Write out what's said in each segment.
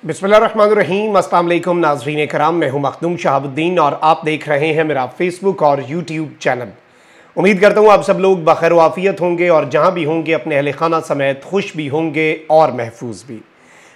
बिस्मिल्लाहिर्रहमानिर्रहीम। अस्सलाम वालेकुम नाज़रीन कराम, मैं हूं मखदूम शहाबुद्दीन और आप देख रहे हैं मेरा फेसबुक और यूट्यूब चैनल। उम्मीद करता हूं आप सब लोग बखैर वाफियत होंगे और जहां भी होंगे अपने अहले खाना समेत खुश भी होंगे और महफूज भी।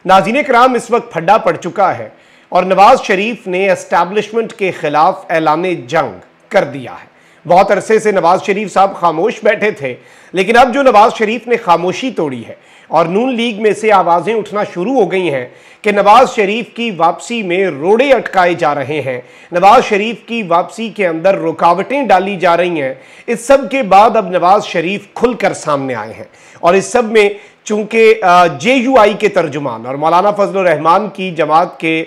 नाज़रीन कराम, इस वक्त फड्डा पड़ चुका है और नवाज शरीफ ने एस्टैब्लिशमेंट के खिलाफ ऐलान जंग कर दिया है। बहुत अरसे से नवाज शरीफ साहब खामोश बैठे थे, लेकिन अब जो नवाज शरीफ ने खामोशी तोड़ी है और नून लीग में से आवाज़ें उठना शुरू हो गई हैं कि नवाज शरीफ की वापसी में रोड़े अटकाए जा रहे हैं, नवाज शरीफ की वापसी के अंदर रुकावटें डाली जा रही हैं। इस सब के बाद अब नवाज शरीफ खुलकर सामने आए हैं और इस सब में चूंकि JUI के तर्जुमान और मौलाना फजलुर रहमान की जमात के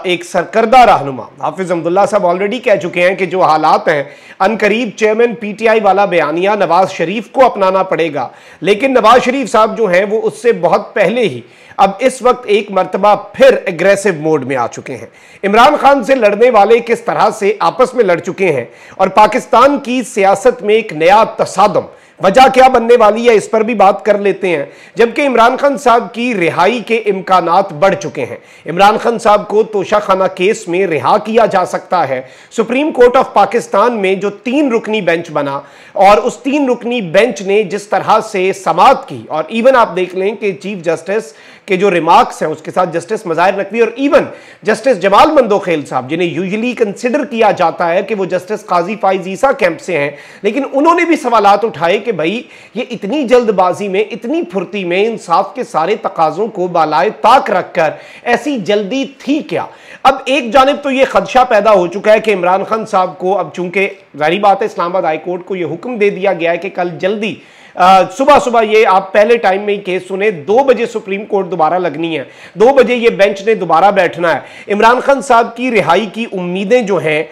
एक सरकर्दा रहनुमा हाफिज अब्दुल्ला साहब ऑलरेडी कह चुके हैं कि जो हालात हैं अनकरीब चेयरमैन PTI वाला बयानिया नवाज शरीफ को अपनाना पड़ेगा। लेकिन नवाज शरीफ साहब जो हैं वो उससे बहुत पहले ही अब इस वक्त एक मर्तबा फिर एग्रेसिव मोड में आ चुके हैं। इमरान खान से लड़ने वाले किस तरह से आपस में लड़ चुके हैं और पाकिस्तान की सियासत में एक नया तसादम, वजह क्या बनने वाली है इस पर भी बात कर लेते हैं। जबकि इमरान खान साहब की रिहाई के इम्कानात बढ़ चुके हैं। इमरान खान साहब को तोशाखाना केस में रिहा किया जा सकता है। सुप्रीम कोर्ट ऑफ पाकिस्तान में जो 3 रुकनी बेंच बना और उस 3 रुकनी बेंच ने जिस तरह से समाअत की, और इवन आप देख लें कि चीफ जस्टिस के जो रिमार्क्स हैं उसके साथ जस्टिस मज़ाहिर नकवी और इवन जस्टिस जमाल मंदोखेल साहब, जिन्हें यूजुअली कंसिडर किया जाता है कि वो जस्टिस काजी फाइज ईसा कैंप से हैं, लेकिन उन्होंने भी सवालात उठाए कि भाई ये इतनी जल्दबाजी में, इतनी फुर्ती में इंसाफ के सारे तकाजों को बालाए ताक रखकर ऐसी जल्दी थी क्या। अब एक जानिब तो ये खदशा पैदा हो चुका है कि इमरान खान साहब को अब चूंकि जाहिर बात है इस्लामाबाद हाई कोर्ट को यह हुक्म दे दिया गया है कि कल जल्दी सुबह सुबह, ये आप पहले टाइम में ही केस सुने, 2 बजे सुप्रीम कोर्ट दोबारा लगनी है, 2 बजे ये बेंच ने दोबारा बैठना है। इमरान खान साहब की रिहाई की उम्मीदें जो हैं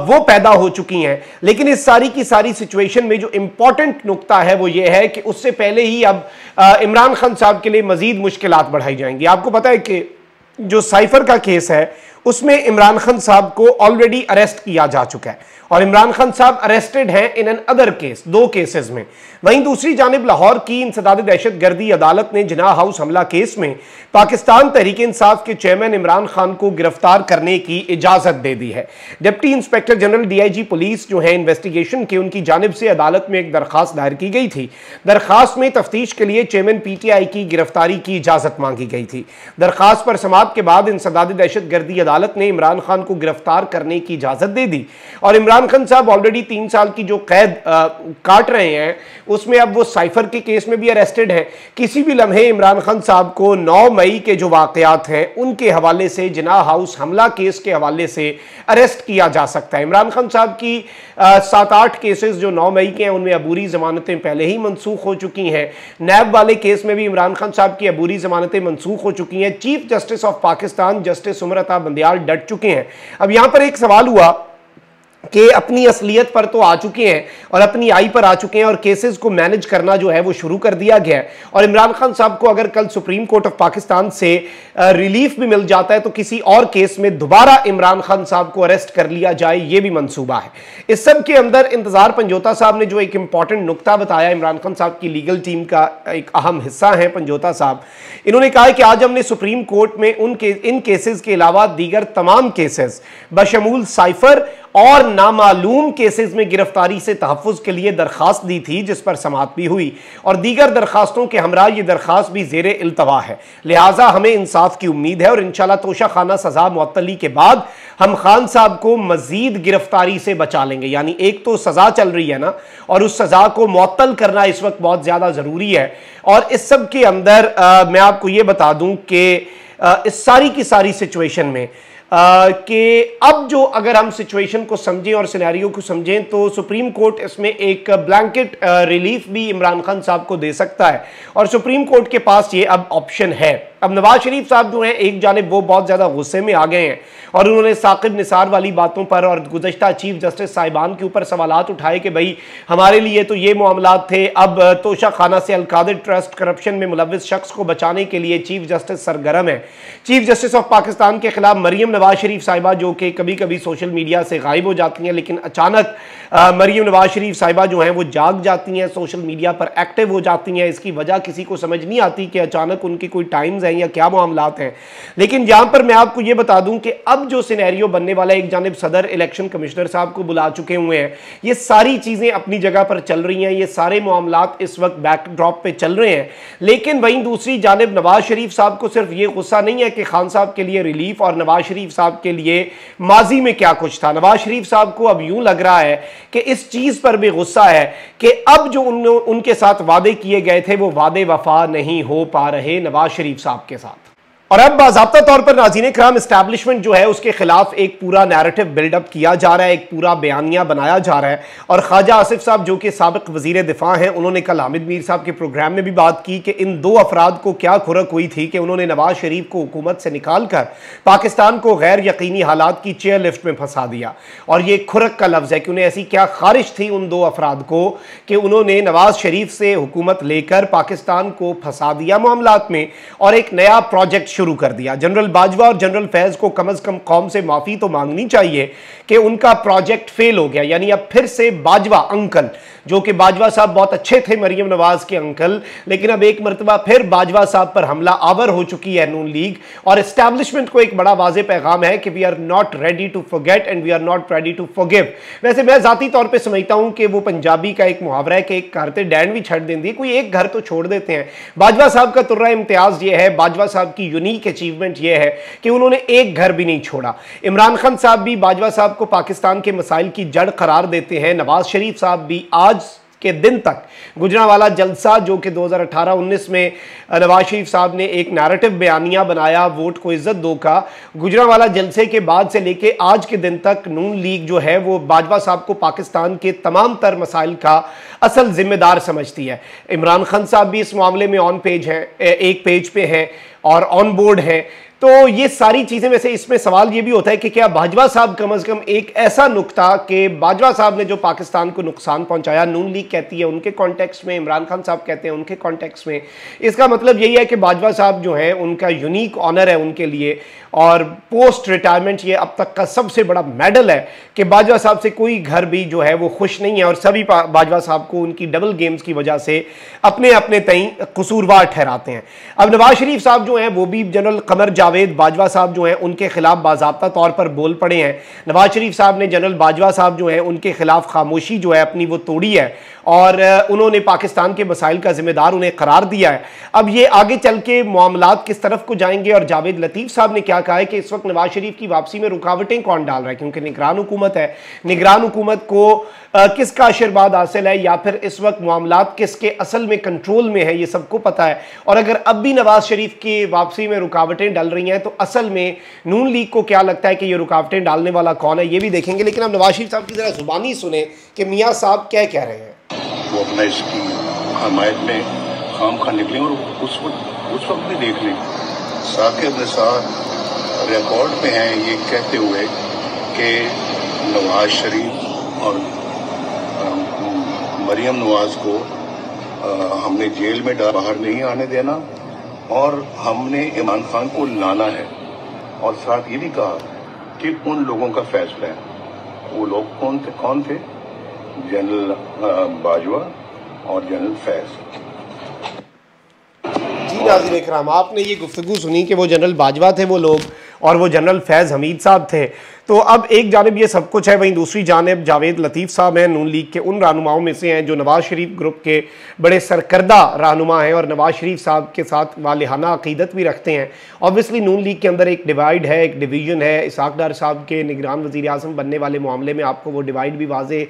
वो पैदा हो चुकी हैं। लेकिन इस सारी की सारी सिचुएशन में जो इंपॉर्टेंट नुकता है वो ये है कि उससे पहले ही अब इमरान खान साहब के लिए मजीद मुश्किलात बढ़ाई जाएंगी। आपको पता है कि जो साइफर का केस है उसमें इमरान खान साहब को ऑलरेडी अरेस्ट किया जा चुका है और इमरान खान साहब अरेस्टेड हैं in an other case, 2 cases में। वहीं दूसरी जानिब लाहौर की इंसदाद दहशतगर्दी अदालत ने जिनाह हाउस हमला केस में पाकिस्तान तहरीक इंसाफ के चेयरमैन इमरान खान को गिरफ्तार करने की इजाजत दे दी है। Deputy inspector general DIG police जो है इन्वेस्टिगेशन के, उनकी जानिब से अदालत में एक दरखास्त दायर की गई थी। दरखास्त में तफ्तीश के लिए चेयरमैन PTI की गिरफ्तारी की इजाजत मांगी गई थी। दरखास्त पर समाअत के बाद इंसदाद दहशतगर्दी अदालत ने इमरान खान को गिरफ्तार करने की इजाजत दे दी और इमरान खान साहब ऑलरेडी 3 साल की जो कैद काट रहे हैं उसमें अब वो साइफर के केस में भी अरेस्टेड हैं। किसी भी लम्हे इमरान खान साहब को 9 मई के जो वाकयात हैं उनके हवाले से, जिनाह हाउस हमला केस के हवाले से अरेस्ट किया जा सकता है। इमरान खान साहब की 7-8 केसेस जो 9 मई के हैं उनमें अबूरी जमानतें पहले ही मनसूख हो चुकी हैं। नैब वाले केस में भी इमरान खान साहब की अबूरी जमानतें मनसूख हो चुकी हैं। Chief justice of Pakistan justice Umar Ata Bandial डट चुके हैं। अब यहां पर एक सवाल हुआ कि अपनी असलियत पर तो आ चुके हैं और अपनी आई पर आ चुके हैं और केसेस को मैनेज करना जो है वो शुरू कर दिया गया है और इमरान खान साहब को अगर कल सुप्रीम कोर्ट ऑफ पाकिस्तान से रिलीफ भी मिल जाता है तो किसी और केस में दोबारा इमरान खान साहब को अरेस्ट कर लिया जाए, ये भी मंसूबा है। इस सब के अंदर इंतजार पंजोता साहब ने जो एक इंपॉर्टेंट नुकता बताया, इमरान खान साहब की लीगल टीम का एक अहम हिस्सा है पंजोता साहब। इन्होंने कहा कि आज हमने सुप्रीम कोर्ट में इन केसेस के अलावा दीगर तमाम केसेस बशमूल साइफर और नामालूम केसेस में गिरफ्तारी से तहफ़्फ़ुज़ के लिए दरखास्त दी थी, जिस पर समाअत भी हुई और दीगर दरखास्तों के हमरा ये दरखास्त भी ज़ेरे इल्तवा है। लिहाजा हमें इंसाफ की उम्मीद है और इंशाल्लाह तोशाखाना सज़ा मुअत्तली के बाद हम खान साहब को मज़ीद गिरफ्तारी से बचा लेंगे। यानी एक तो सज़ा चल रही है ना, और उस सज़ा को मुअत्तल करना इस वक्त बहुत ज़्यादा ज़रूरी है। और इस सब के अंदर मैं आपको ये बता दूँ कि इस सारी की सारी सिचुएशन में कि अब जो अगर हम सिचुएशन को समझें और सिनेरियो को समझें तो सुप्रीम कोर्ट इसमें एक ब्लैंकेट रिलीफ भी इमरान खान साहब को दे सकता है और सुप्रीम कोर्ट के पास ये अब ऑप्शन है। अब नवाज शरीफ साहब जो हैं एक जानिब वो बहुत ज़्यादा गुस्से में आ गए हैं और उन्होंने साकिब निसार वाली बातों पर और गुज़श्ता चीफ जस्टिस साहिबान के ऊपर सवालात उठाए कि भाई हमारे लिए तो ये मामलात थे, अब तोशाखाना से अलकादिर ट्रस्ट करप्शन में मुलव्विस शख्स को बचाने के लिए चीफ जस्टिस सरगर्म है। चीफ जस्टिस ऑफ पाकिस्तान के खिलाफ मरीम नवाज शरीफ साहिबा जो कि कभी कभी सोशल मीडिया से गायब हो जाती हैं, लेकिन अचानक मरीम नवाज शरीफ साहिबा जो हैं वो जाग जाती हैं, सोशल मीडिया पर एक्टिव हो जाती हैं। इसकी वजह किसी को समझ नहीं आती कि अचानक उनकी कोई टाइम्स है जाएं या क्या मामलात हैं। लेकिन जहां पर मैं आपको ये बता दूं कि अब जो सिनेरियो बनने वाला है, एक जानिब सदर इलेक्शन कमिश्नर साहब को बुला चुके हुए हैं, ये सारी चीजें अपनी जगह पर चल रही हैं, ये सारे मामलात इस वक्त बैकड्रॉप पे चल रहे हैं। लेकिन वहीं दूसरी जानिब नवाज शरीफ साहब को सिर्फ ये गुस्सा नहीं है कि खान साहब के लिए रिलीफ और नवाज शरीफ साहब के लिए माजी में क्या कुछ था, नवाज शरीफ साहब को अब यूं लग रहा है कि इस चीज पर भी गुस्सा है कि अब जो उनके साथ वादे किए गए थे वो वादे वफा नहीं हो पा रहे नवाज शरीफ साहब के साथ। और अब बाज़ाब्ता तौर पर नाज़रीन इकराम एस्टैब्लिशमेंट जो है उसके खिलाफ एक पूरा नैरेटिव बिल्डअप किया जा रहा है, एक पूरा बयानिया बनाया जा रहा है। और ख्वाजा आसिफ साहब जो कि साबिक वजीर दिफा हैं, उन्होंने कल हामिद मीर साहब के प्रोग्राम में भी बात की कि इन दो अफराद को क्या खुरक हुई थी कि उन्होंने नवाज शरीफ को हुकूमत से निकाल कर पाकिस्तान को गैर यकीनी हालात की चेयर लिफ्ट में फंसा दिया। और ये खुरक का लफ्ज़ है कि उन्हें ऐसी क्या खारिश थी उन दो अफराद को कि उन्होंने नवाज शरीफ से हुकूमत लेकर पाकिस्तान को फंसा दिया मामलात में और एक नया प्रोजेक्ट शुरू कर दिया। जनरल बाजवा और जनरल फैज को कम से कम कौम से माफी तो मांगनी चाहिए कि उनका प्रोजेक्ट फेल हो गया। यानी अब फिर से बाजवा अंकल, जो कि बाजवा साहब बहुत अच्छे थे, मरियम नवाज के अंकल, लेकिन अब एक मरतबा फिर बाजवा साहब पर हमला आवर हो चुकी है नून लीग। और एस्टैब्लिशमेंट को एक बड़ा वाज़ेह पैगाम है कि we are not ready to forget and we are not ready to forgive. वैसे मैं जाती तौर पे समझता हूं कि वो पंजाबी का एक मुहावरा है कि एक करते डैन भी छड़ देंदी, कोई एक घर तो छोड़ देते हैं। बाजवा साहब का तुर्रा इम्तियाज ये है, बाजवा साहब की यूनिक अचीवमेंट ये है कि उन्होंने एक घर भी नहीं छोड़ा। इमरान खान साहब भी बाजवा साहब को पाकिस्तान के मसाइल की जड़ करार देते हैं। नवाज शरीफ साहब भी आज के दिन तक गुजरांवाला जलसा, जो कि 2018-19 में नवाज शरीफ साहब ने एक नैरेटिव बयानिया बनाया वोट को इज्जत दो का, गुजरांवाला जलसे के बाद से लेके आज के दिन तक नून लीग जो है वो बाजवा साहब को पाकिस्तान के तमाम तर मसाइल का असल जिम्मेदार समझती है। इमरान खान साहब भी इस मामले में ऑन पेज हैं, एक पेज पे हैं और ऑन बोर्ड हैं। तो ये सारी चीज़ें, वैसे इसमें सवाल ये भी होता है कि क्या बाजवा साहब कम से कम एक ऐसा नुक्ता कि बाजवा साहब ने जो पाकिस्तान को नुकसान पहुंचाया, नून लीग कहती है उनके कॉन्टेक्स्ट में, इमरान खान साहब कहते हैं उनके कॉन्टेक्स्ट में, इसका मतलब यही है कि बाजवा साहब जो हैं उनका यूनिक ऑनर है उनके लिए। और पोस्ट रिटायरमेंट ये अब तक का सबसे बड़ा मेडल है कि बाजवा साहब से कोई घर भी जो है वो खुश नहीं है और सभी बाजवा साहब को उनकी डबल गेम्स की वजह से अपने अपने तई कसूरवार ठहराते हैं। अब नवाज शरीफ साहब जो हैं वो भी जनरल कमर जावेद बाजवा साहब जो हैं उनके खिलाफ बाज़ाब्ता तौर पर बोल पड़े हैं। नवाज शरीफ साहब ने जनरल बाजवा साहब जो हैं उनके खिलाफ खामोशी जो है अपनी वो तोड़ी है और उन्होंने पाकिस्तान के मसाइल का जिम्मेदार उन्हें करार दिया है। अब ये आगे चल के मामलात किस तरफ को जाएंगे और जावेद लतीफ़ साहब ने क्या कहा है कि इस वक्त नवाज शरीफ की वापसी में रुकावटें कौन डाल रहा है, क्योंकि निगरान हुकूमत है, निगरान हुकूमत को किसका आशीर्वाद हासिल है या फिर इस वक्त मामलात किसके असल में कंट्रोल में है, ये सबको पता है। और अगर अब भी नवाज शरीफ की वापसी में रुकावटें डल रही हैं तो असल में नून लीग को क्या लगता है कि ये रुकावटें डालने वाला कौन है, ये भी देखेंगे। लेकिन अब नवाज शरीफ साहब की जरा जुबानी सुने कि मियाँ साहब क्या कह रहे हैं। वो अपना इसकी हमायत में खाम खा निकले और उस वक्त भी देख लें, साकिब निसार रिकॉर्ड में हैं ये कहते हुए कि नवाज शरीफ और मरियम नवाज को हमने जेल में बाहर नहीं आने देना और हमने इमरान खान को लाना है। और साथ ये भी कहा कि उन लोगों का फैसला है। वो लोग कौन थे? जनरल बाजवा और जनरल फैज। जी नाज़रीन इकराम, आपने ये गुफ्तगू सुनी कि वो जनरल बाजवा थे वो लोग और वो जनरल फैज हमीद साहब थे। तो अब एक जानिब ये सब कुछ है, वहीं दूसरी जानिब जावेद लतीफ़ साहब हैं, नून लीग के उन रहनुमाओं में से हैं जो नवाज शरीफ ग्रुप के बड़े सरकर्दा रहनुमा हैं और नवाज शरीफ साहब के साथ वालिहाना अकीदत भी रखते हैं। ऑब्वियसली नून लीग के अंदर एक डिवाइड है, एक डिवीज़न है। इसहाक डार साहब के निगरान वज़ीर आज़म बनने वाले मामले में आपको वो डिवाइड भी वाज़े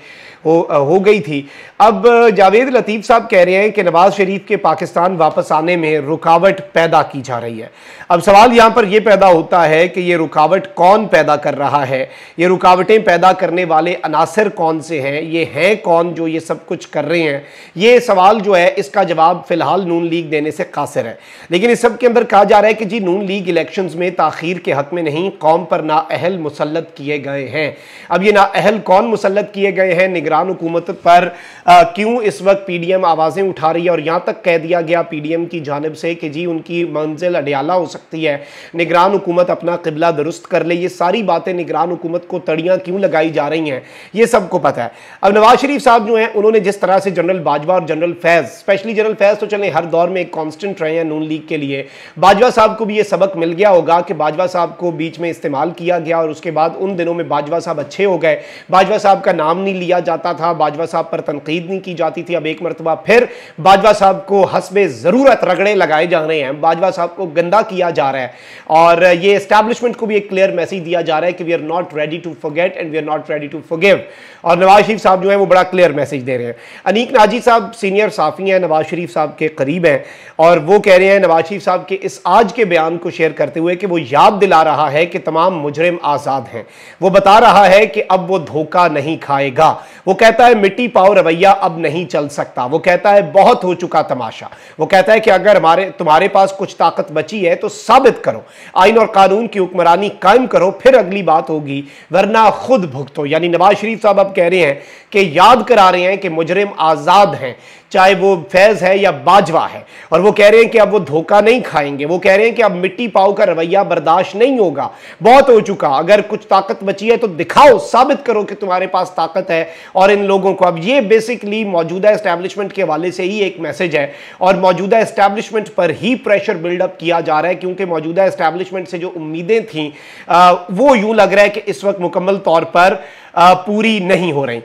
हो गई थी। अब जावेद लतीफ़ साहब कह रहे हैं कि नवाज शरीफ के पाकिस्तान वापस आने में रुकावट पैदा की जा रही है। अब सवाल यहाँ पर यह पैदा होता है कि ये रुकावट कौन पैदा कर रहा है, ये रुकावटें पैदा करने वाले अनासर कौन से हैं, ये हैं कौन जो ये सब कुछ कर रहे हैं। ये सवाल जो है इसका जवाब फिलहाल नून लीग देने से कासिर है। लेकिन इस सब के अंदर कहा जा रहा है कि जी नून लीग इलेक्शंस में ताखीर के हक में नहीं, कौम पर नाअहल मुसल्लत किए गए हैं। अब ये नाअहल कौन मुसल्लत किए गए हैं, निगरान हुकूमत पर क्यों इस वक्त पीडीएम आवाज़ें उठा रही है और यहाँ तक कह दिया गया पीडीएम की जानिब से कि जी उनकी मंजिल अडियाला हो सकती है, निगरान हुकूमत अपना किबला दुरुस्त कर ले। ये सारी बातें निगरान निगरान हुकूमत को तड़ियां क्यों लगाई जा रही हैं, ये सबको पता है। अब नवाज शरीफ साहब जो हैं, उन्होंने जिस तरह से जनरल बाजवा और जनरल फैज़, स्पेशली जनरल फैज़ तो चलें हर दौर में एक कांस्टेंट रहे हैं नून लीग के लिए, बाजवा साहब को भी ये सबक मिल गया होगा कि बाजवा साहब को बीच में इस्तेमाल किया गया और उसके बाद उन दिनों में बाजवा साहब अच्छे हो गए, बाजवा साहब का नाम नहीं लिया जाता था, बाजवा साहब पर तनकीद नहीं की जाती थी। अब एक मरतबा फिर बाजवा साहब को हस्बे ज़रूरत रगड़े लगाए जा रहे हैं, बाजवा साहब को गंदा किया जा रहा है और ये एस्टैब्लिशमेंट को भी एक क्लियर मैसेज दिया जा रहा है कि we are not ready to forget and we are not ready to forgive. और नवाज शरीफ साहब जो है वो बड़ा क्लियर मैसेज दे रहे हैं। अनीक नाजी साहब सीनियर साफ़ी हैं, नवाज शरीफ साहब के करीब हैं और वो कह रहे हैं नवाज शरीफ साहब के इस आज के बयान को शेयर करते हुए कि वो याद दिला रहा है कि तमाम मुजरिम आज़ाद हैं। वो बता रहा है कि अब वो धोखा नहीं खाएगा। वो कहता है मिट्टी पाओ रवैया अब नहीं चल सकता। वो कहता है बहुत हो चुका तमाशा। वो कहता है कि अगर तुम्हारे पास कुछ ताकत बची है तो साबित करो, आइन और कानून की हुक्मरानी कायम करो, फिर अगली बात होगी, वरना खुद भुगतो। यानी नवाज शरीफ साहब अब कह रहे हैं कि याद करा रहे हैं कि मुजरिम आज़ाद हैं, चाहे वो फैज़ है या बाजवा है, और वो कह रहे हैं कि अब वो धोखा नहीं खाएंगे। वो कह रहे हैं कि अब मिट्टी पाओ का रवैया बर्दाश्त नहीं होगा, बहुत हो चुका, अगर कुछ ताकत बची है तो दिखाओ, साबित करो कि तुम्हारे पास ताकत है। और इन लोगों को अब ये बेसिकली मौजूदा एस्टैब्लिशमेंट के हवाले से ही एक मैसेज है और मौजूदा एस्टैब्लिशमेंट पर ही प्रेशर बिल्डअप किया जा रहा है, क्योंकि मौजूदा एस्टैब्लिशमेंट से जो उम्मीदें थी वो यूं लग रहा है कि इस वक्त मुकम्मल तौर पर पूरी नहीं हो रही।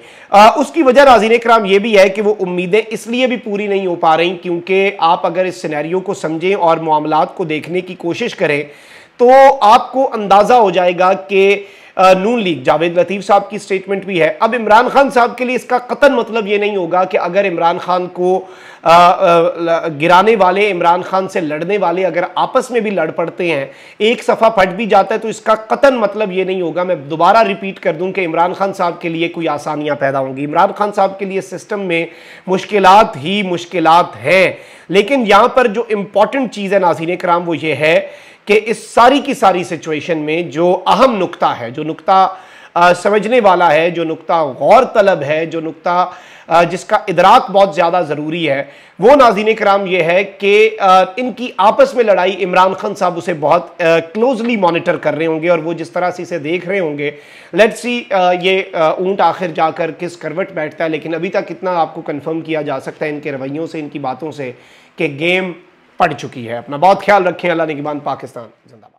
उसकी वजह नाज़रीन इकराम ये भी है कि वो उम्मीदें इसलिए भी पूरी नहीं हो पा रही क्योंकि आप अगर इस सिनेरियो को समझें और मामलात को देखने की कोशिश करें तो आपको अंदाज़ा हो जाएगा कि नून लीग, जावेद लतीफ़ साहब की स्टेटमेंट भी है। अब इमरान खान साहब के लिए इसका कतन मतलब ये नहीं होगा कि अगर इमरान खान को गिराने वाले, इमरान खान से लड़ने वाले अगर आपस में भी लड़ पड़ते हैं, एक सफ़ा फट भी जाता है, तो इसका कतन मतलब ये नहीं होगा, मैं दोबारा रिपीट कर दूं, कि इमरान खान साहब के लिए कोई आसानियां पैदा होंगी। इमरान खान साहब के लिए सिस्टम में मुश्किलात ही मुश्किलात हैं। लेकिन यहां पर जो इंपॉर्टेंट चीज़ है नाज़रीन इकराम वो ये है कि इस सारी की सारी सिचुएशन में जो अहम नुक्ता है, जो नुक्ता समझने वाला है, जो नुक्ता गौर तलब है, जो नुक्ता जिसका इदराक बहुत ज़्यादा ज़रूरी है, वो नाज़रीन इकराम ये है कि इनकी आपस में लड़ाई इमरान खान साहब उसे बहुत क्लोजली मॉनिटर कर रहे होंगे और वो जिस तरह से इसे देख रहे होंगे, लेट्स सी ये ऊंट आखिर जाकर किस करवट बैठता है। लेकिन अभी तक इतना आपको कंफर्म किया जा सकता है इनके रवैयों से, इनकी बातों से, कि गेम पड़ चुकी है। अपना बहुत ख्याल रखें। अल्लाह निगहबान। पाकिस्तान जिंदाबाद।